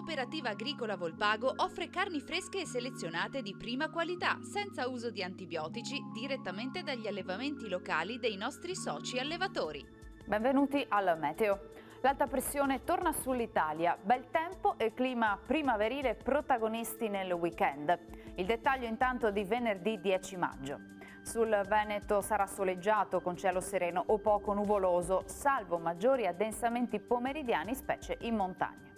Cooperativa Agricola Volpago offre carni fresche e selezionate di prima qualità, senza uso di antibiotici, direttamente dagli allevamenti locali dei nostri soci allevatori. Benvenuti al Meteo. L'alta pressione torna sull'Italia, bel tempo e clima primaverile protagonisti nel weekend. Il dettaglio intanto di venerdì 10 maggio. Sul Veneto sarà soleggiato con cielo sereno o poco nuvoloso, salvo maggiori addensamenti pomeridiani, specie in montagna.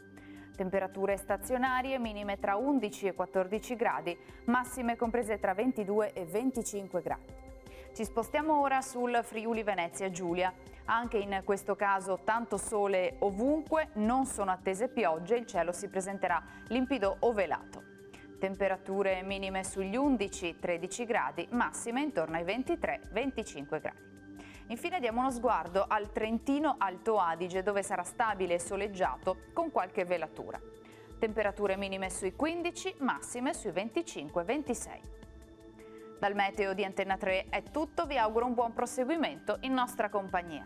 Temperature stazionarie minime tra 11 e 14 gradi, massime comprese tra 22 e 25 gradi. Ci spostiamo ora sul Friuli Venezia Giulia. Anche in questo caso tanto sole ovunque, non sono attese piogge, il cielo si presenterà limpido o velato. Temperature minime sugli 11-13 gradi, massime intorno ai 23-25 gradi. Infine diamo uno sguardo al Trentino Alto Adige, dove sarà stabile e soleggiato con qualche velatura. Temperature minime sui 15, massime sui 25-26. Dal meteo di Antenna 3 è tutto, vi auguro un buon proseguimento in nostra compagnia.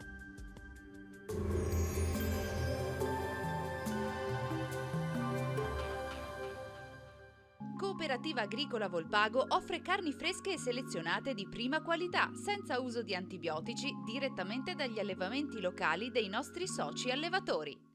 Cooperativa Agricola Volpago offre carni fresche e selezionate di prima qualità, senza uso di antibiotici, direttamente dagli allevamenti locali dei nostri soci allevatori.